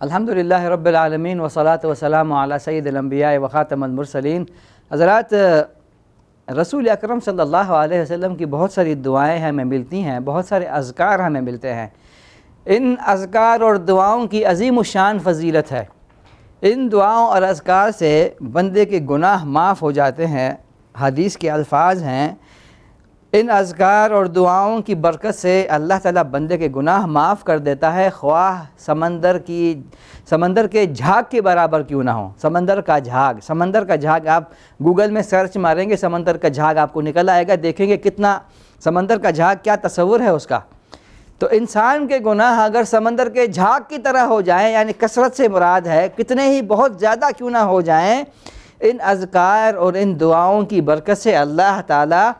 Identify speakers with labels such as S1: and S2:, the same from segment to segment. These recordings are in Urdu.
S1: الحمدللہ رب العالمین والصلاة والسلام علی سید الانبیاء و خاتم المرسلین۔ حضرات، رسول اکرم صلی اللہ علیہ وسلم کی بہت ساری دعائیں ہمیں ملتی ہیں، بہت سارے اذکار ہمیں ملتے ہیں۔ ان اذکار اور دعاؤں کی عظیم الشان فضیلت ہے۔ ان دعاؤں اور اذکار سے بندے کے گناہ معاف ہو جاتے ہیں۔ حدیث کے الفاظ ہیں، ان اذکار اور دعاؤں کی برکت سے اللہ تعالیٰ بندے کے گناہ معاف کر دیتا ہے، خواہ سمندر کے جھاگ کے برابر کیوں نہ ہو۔ سمندر کا جھاگ آپ گوگل میں سرچ ماریں گے، سمندر کا جھاگ آپ کو نکل آئے گا، دیکھیں گے کتنا سمندر کا جھاگ، کیا تصور ہے اس کا۔ تو انسان کے گناہ اگر سمندر کے جھاگ کی طرح ہو جائیں، یعنی کثرت سے مراد ہے کتنے ہی بہت زیادہ کیوں نہ ہو جائیں، ان اذکار اور ان دعاؤں کی برکت سے اللہ تعالیٰ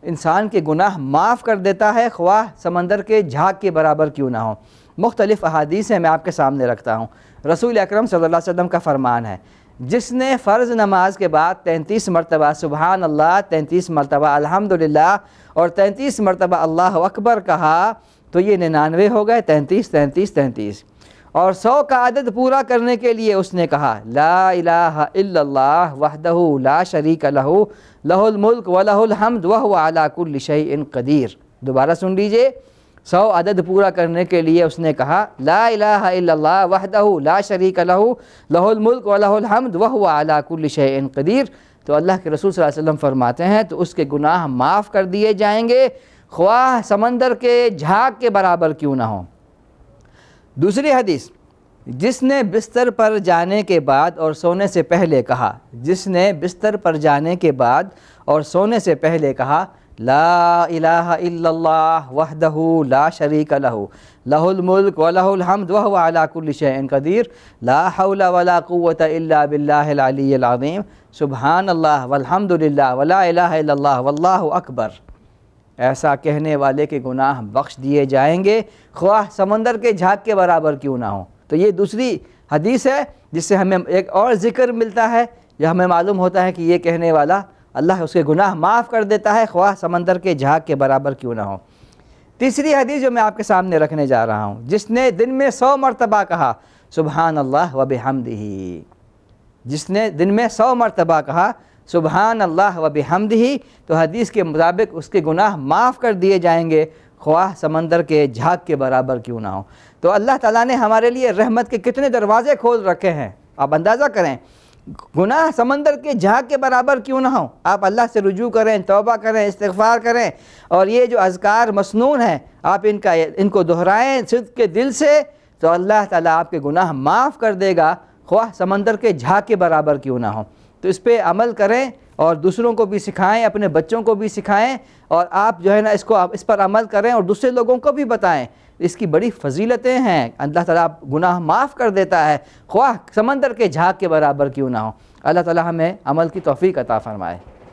S1: انسان کے گناہ معاف کر دیتا ہے، خواہ سمندر کے جھاگ کے برابر کیوں نہ ہو۔ مختلف احادیث ہیں، میں آپ کے سامنے رکھتا ہوں۔ رسول اکرم صلی اللہ علیہ وسلم کا فرمان ہے، جس نے فرض نماز کے بعد 33 مرتبہ سبحان اللہ، 33 مرتبہ الحمدللہ اور 33 مرتبہ اللہ اکبر کہا تو یہ 99 ہو گئے، 33 اور 100 کا عدد پورا کرنے کے لیے اس نے کہا لا الہ الا اللہ وحدہ لا شریک لہ لہ الملک و لہ الحمد وہو علی کل شیء قدیر۔ دوبارہ سن لیجئے، 100 عدد پورا کرنے کے لیے اس نے کہا لا الہ الا اللہ وحدہ لا شریک لہ لہ الملک و لہ الحمد وہو علی کل شیء قدیر۔ تو اللہ کے رسول صلی اللہ علیہ وسلم فرماتے ہیں تو اس کے گناہ معاف کر دیے جائیں گے، خواہ سمندر کے جھاگ کے برابر کیوں نہ ہوں۔ دوسری حدیث، جس نے بستر پر جانے کے بعد اور سونے سے پہلے کہا، جس نے بستر پر جانے کے بعد اور سونے سے پہلے کہا لا الہ الا اللہ وحدہ لا شریک لہ لہ الملک و لہ الحمد وہو علی کل شیء قدیر، لا حول ولا قوۃ الا باللہ العلی العظیم، سبحان اللہ والحمدللہ ولا الہ الا اللہ واللہ اکبر، ایسا کہنے والے کے گناہ بخش دیے جائیں گے، خواہ سمندر کے جھاگ کے برابر کیوں نہ ہو۔ تو یہ دوسری حدیث ہے جس سے ہمیں ایک اور ذکر ملتا ہے، یہ ہمیں معلوم ہوتا ہے کہ یہ کہنے والا اللہ اس کے گناہ معاف کر دیتا ہے، خواہ سمندر کے جھاگ کے برابر کیوں نہ ہو۔ تیسری حدیث جو میں آپ کے سامنے رکھنے جا رہا ہوں، جس نے دن میں 100 مرتبہ کہا سبحان اللہ و بحمدہ، جس نے دن میں 100 مرتبہ کہا سبحان اللہ و بحمدہ، تو حدیث کے مطابق اس کے گناہ معاف کر دیے جائیں گے، خواہ سمندر کے جھاگ کے برابر کیوں نہ ہو۔ تو اللہ تعالیٰ نے ہمارے لیے رحمت کے کتنے دروازے کھول رکھے ہیں، آپ اندازہ کریں، گناہ سمندر کے جھاگ کے برابر کیوں نہ ہو۔ آپ اللہ سے رجوع کریں، توبہ کریں، استغفار کریں، اور یہ جو اذکار مسنون ہیں آپ ان کو دہرائیں صدق کے دل سے، تو اللہ تعالیٰ آپ کے گناہ معاف کر دے گا، خواہ سمندر کے جھاگ کے برابر کیوں نہ ہو۔ تو اس پہ عمل کریں اور دوسروں کو بھی سکھائیں، اپنے بچوں کو بھی سکھائیں، اور آپ جو ہے نا اس پر عمل کریں اور دوسرے لوگوں کو بھی بتائیں۔ اس کی بڑی فضیلتیں ہیں، اللہ تعالیٰ گناہ معاف کر دیتا ہے، خواہ سمندر کے جھاگ کے برابر کیوں نہ ہو۔ اللہ تعالیٰ ہمیں عمل کی توفیق عطا فرمائے۔